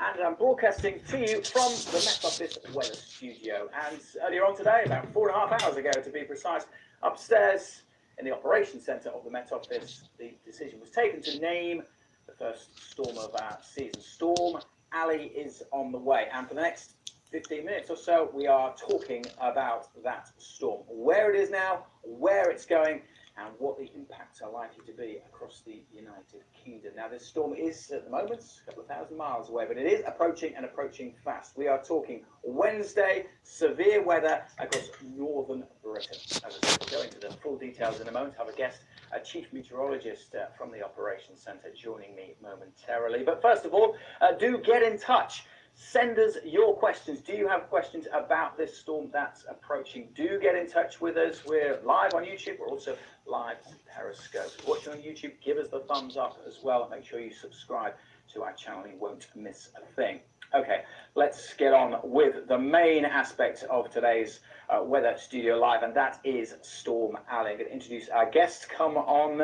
and I'm broadcasting to you from the Met Office weather studio. And earlier on today, about 4.5 hours ago to be precise, upstairs in the operations centre of the Met Office, the decision was taken to name the first storm of our season. Storm Ali is on the way, and for the next 15 minutes or so, we are talking about that storm, where it is now, where it's going, and what the impacts are likely to be across the United Kingdom. Now, this storm is, at the moment, a couple of thousand miles away, but it is approaching and approaching fast. We are talking Wednesday, severe weather across northern Britain. As I said, we'll go into the full details in a moment. I have a guest, a chief meteorologist from the Operations Centre, joining me momentarily. But first of all, do get in touch. Send us your questions. Do you have questions about this storm that's approaching? Do get in touch with us. We're live on YouTube. We're also live on Periscope. If you're watching on YouTube, give us the thumbs up as well. Make sure you subscribe to our channel. You won't miss a thing. Okay, let's get on with the main aspect of today's Weather Studio Live, and that is Storm Ali. I'm going to introduce our guest. Come on,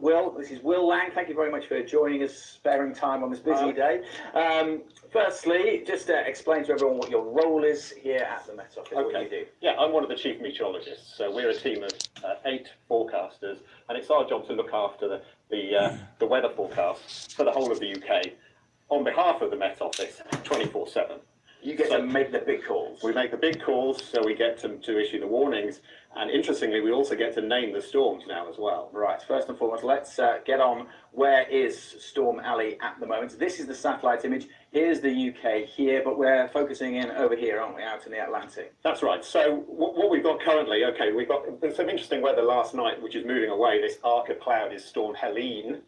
Will. This is Will Lang. Thank you very much for joining us, sparing time on this busy day. Firstly, just explain to everyone what your role is here at the Met Office. Okay. What do you do? Yeah, I'm one of the chief meteorologists. So we're a team of 8 forecasters, and it's our job to look after the weather forecasts for the whole of the UK on behalf of the Met Office 24/7. You get to make the big calls. We make the big calls, so we get to issue the warnings, and interestingly, we also get to name the storms now as well. Right, first and foremost, let's get on. Where is Storm Ali at the moment? This is the satellite image. Here's the UK here, but we're focusing in over here, aren't we, out in the Atlantic? That's right. So what we've got currently, okay, there's some interesting weather last night, which is moving away. This arc of cloud is Storm Helene.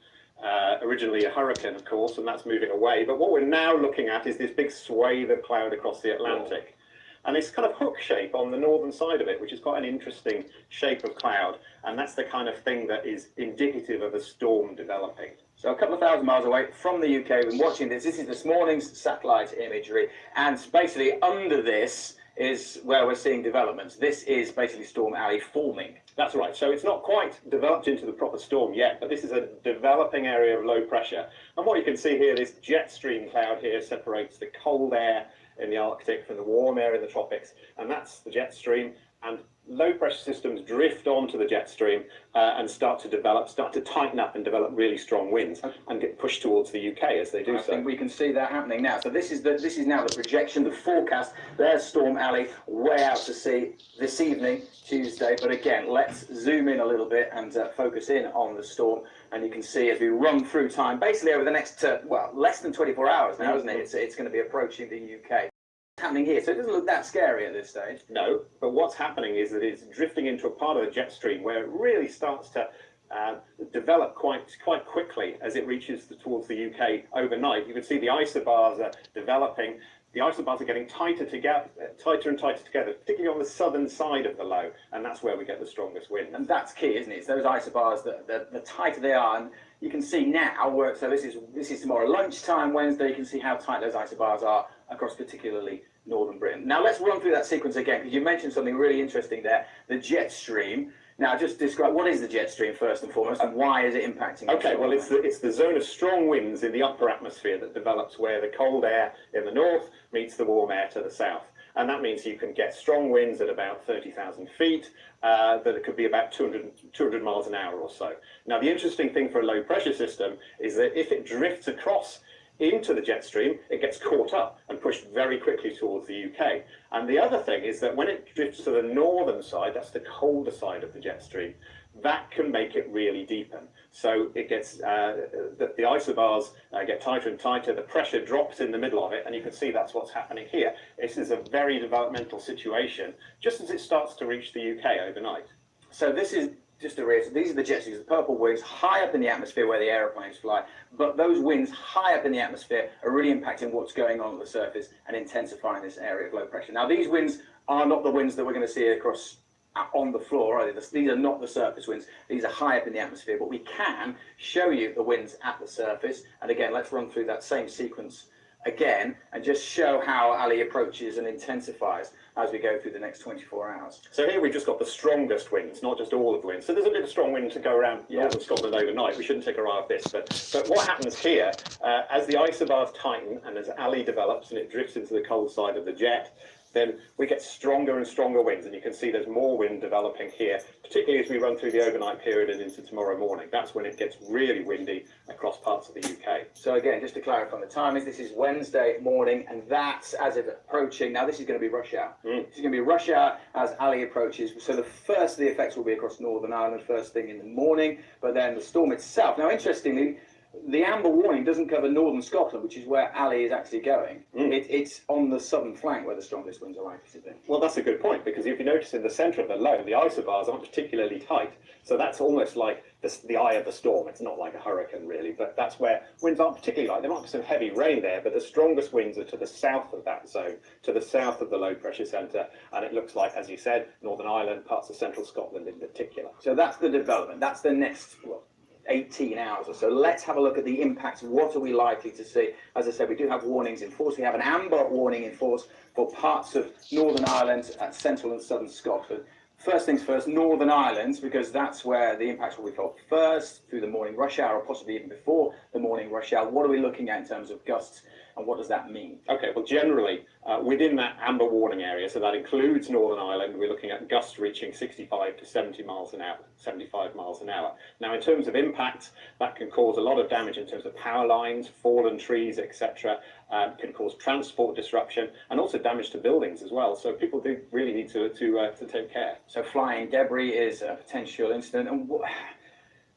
Originally a hurricane, of course, and that's moving away. But what we're now looking at is this big swathe of cloud across the Atlantic. And this kind of hook shape on the northern side of it, which is quite an interesting shape of cloud. And that's the kind of thing that is indicative of a storm developing. So a couple of thousand miles away from the UK, we've been watching this. This is this morning's satellite imagery. And basically under this is where we're seeing developments. This is basically Storm Ali forming. That's right. So it's not quite developed into the proper storm yet, but this is a developing area of low pressure. And what you can see here, this jet stream cloud here separates the cold air in the Arctic from the warm air in the tropics, and that's the jet stream. And low pressure systems drift onto the jet stream and start to tighten up and develop really strong winds and get pushed towards the UK as they do so. I think we can see that happening now. So this is now the projection, the forecast. There's Storm Ali way out to sea this evening, Tuesday. But again, let's zoom in a little bit and focus in on the storm. And you can see as we run through time, basically over the next, less than 24 hours now, isn't it? It's going to be approaching the UK. Happening here, so it doesn't look that scary at this stage. No, but what's happening is that it's drifting into a part of the jet stream where it really starts to develop quite quickly as it reaches towards the UK overnight. You can see the isobars are developing. The isobars are getting tighter and tighter together, particularly on the southern side of the low, and that's where we get the strongest wind. And that's key, isn't it? It's those isobars, the tighter they are, and you can see now, so this is tomorrow lunchtime, Wednesday, you can see how tight those isobars are across particularly northern Britain. Now let's run through that sequence again, because you mentioned something really interesting there, the jet stream. Now just describe, what is the jet stream first and foremost, and why is it impacting? Okay, well it's the zone of strong winds in the upper atmosphere that develops where the cold air in the north meets the warm air to the south. And that means you can get strong winds at about 30,000 feet, that it could be about 200 miles an hour or so. Now the interesting thing for a low pressure system is that if it drifts across into the jet stream, it gets caught up and pushed very quickly towards the UK. And the other thing is that when it drifts to the northern side, that's the colder side of the jet stream, that can make it really deepen. So it gets, the isobars get tighter and tighter, the pressure drops in the middle of it, and you can see that's what's happening here. This is a very developmental situation, just as it starts to reach the UK overnight. So this is, just to reiterate, these are the jet streams, the purple winds high up in the atmosphere where the aeroplanes fly, but those winds high up in the atmosphere are really impacting what's going on at the surface and intensifying this area of low pressure. Now these winds are not the winds that we're going to see across on the floor, are they? These are not the surface winds, these are high up in the atmosphere, but we can show you the winds at the surface. And again, let's run through that same sequence again and just show how Ali approaches and intensifies as we go through the next 24 hours. So here we've just got the strongest winds, not just all of the winds. So there's a bit of strong wind to go around northern Scotland overnight. We shouldn't take our eye off this. But what happens here, as the isobars tighten and as Ali develops and it drifts into the cold side of the jet, then we get stronger and stronger winds, and you can see there's more wind developing here, particularly as we run through the overnight period and into tomorrow morning. That's when it gets really windy across parts of the UK. So again, just to clarify the timings, this is Wednesday morning, and that's as it's approaching. Now this is going to be rush hour. This is going to be rush hour as Ali approaches. So the first of the effects will be across Northern Ireland first thing in the morning, but then the storm itself. Now interestingly, the amber warning doesn't cover northern Scotland, which is where Ali is actually going. It's on the southern flank where the strongest winds are likely to be. Well, that's a good point, because if you notice in the centre of the low, the isobars aren't particularly tight. So that's almost like the eye of the storm. It's not like a hurricane, really, but that's where winds aren't particularly light. There might be some heavy rain there, but the strongest winds are to the south of that zone, to the south of the low pressure centre. And it looks like, as you said, Northern Ireland, parts of central Scotland in particular. So that's the development. That's the next 18 hours or so. Let's have a look at the impacts. What are we likely to see? As I said, we do have warnings in force. We have an amber warning in force for parts of Northern Ireland, central and southern Scotland. First things first, Northern Ireland, because that's where the impacts will be felt first through the morning rush hour, or possibly even before the morning rush hour. What are we looking at in terms of gusts, and what does that mean? Okay, well, generally, within that amber warning area, so that includes Northern Ireland, we're looking at gusts reaching 65 to 70 miles an hour, 75 miles an hour. Now, in terms of impact, that can cause a lot of damage in terms of power lines, fallen trees, etc. Can cause transport disruption and also damage to buildings as well. So people do really need to take care. So flying debris is a potential incident. And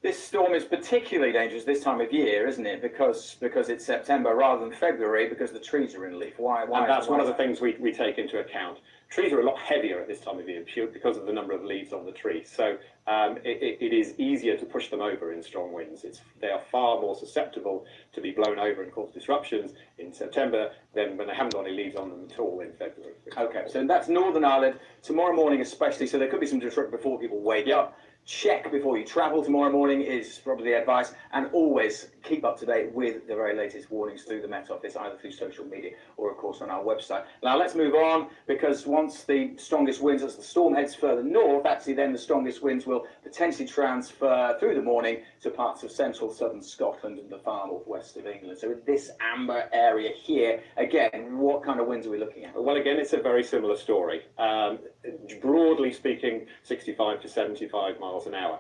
this storm is particularly dangerous this time of year, isn't it? Because it's September rather than February, because the trees are in leaf. Why? And that's one of the things we take into account. Trees are a lot heavier at this time of year because of the number of leaves on the tree. So it is easier to push them over in strong winds. They are far more susceptible to be blown over and cause disruptions in September than when they haven't got any leaves on them at all in February. Okay, so that's Northern Ireland, tomorrow morning especially, so there could be some disruption before people wake up. Check before you travel tomorrow morning is probably the advice, and always keep up to date with the very latest warnings through the Met Office, either through social media or of course on our website. Now let's move on, because once the strongest winds, as the storm heads further north, actually then the strongest winds will potentially transfer through the morning to parts of central southern Scotland and the far northwest of England. So with this amber area here, again, what kind of winds are we looking at? Well, again, it's a very similar story. Broadly speaking, 65 to 75 miles an hour.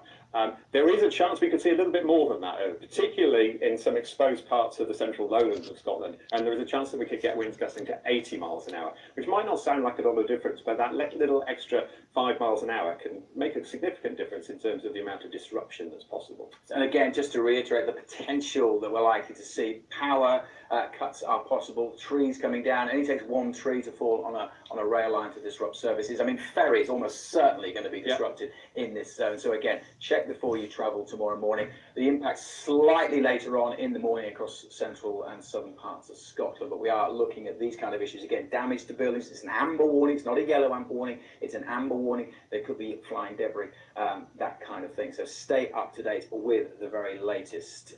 There is a chance we could see a little bit more than that, particularly in some exposed parts of the central lowlands of Scotland, and there is a chance that we could get winds gusting to 80 miles an hour, which might not sound like a lot of difference, but that little extra 5 miles an hour can make a significant difference in terms of the amount of disruption that's possible. And again, just to reiterate the potential that we're likely to see, power cuts are possible, trees coming down. It only takes one tree to fall on a rail line to disrupt services. I mean, ferries almost certainly going to be disrupted in this zone. So again, check before you travel tomorrow morning. The impact slightly later on in the morning across central and southern parts of Scotland, but we are looking at these kind of issues. Again, damage to buildings. It's an amber warning. It's not a yellow amber warning. It's an amber warning. There could be flying debris, that kind of thing. So stay up to date with the very latest.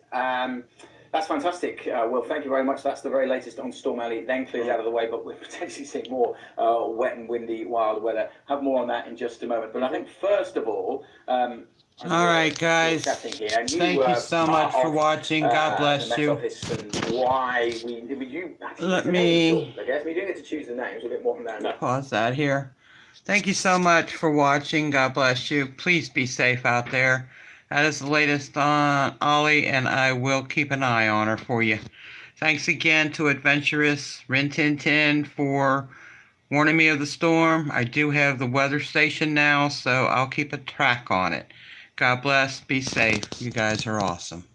That's fantastic. Well, thank you very much. That's the very latest on Storm Ali. Then clears out of the way, but we're potentially seeing more wet and windy, wild weather. Have more on that in just a moment. But I think first of all, all right, guys. Thank you so much for watching. God bless you. Why Let me I guess we do get to choose the names a bit more than that. Pause that here. Thank you so much for watching. God bless you. Please be safe out there. That is the latest on Ollie, and I will keep an eye on her for you. Thanks again to Adventurous Rin Tin Tin for warning me of the storm. I do have the weather station now, so I'll keep a track on it. God bless. Be safe. You guys are awesome.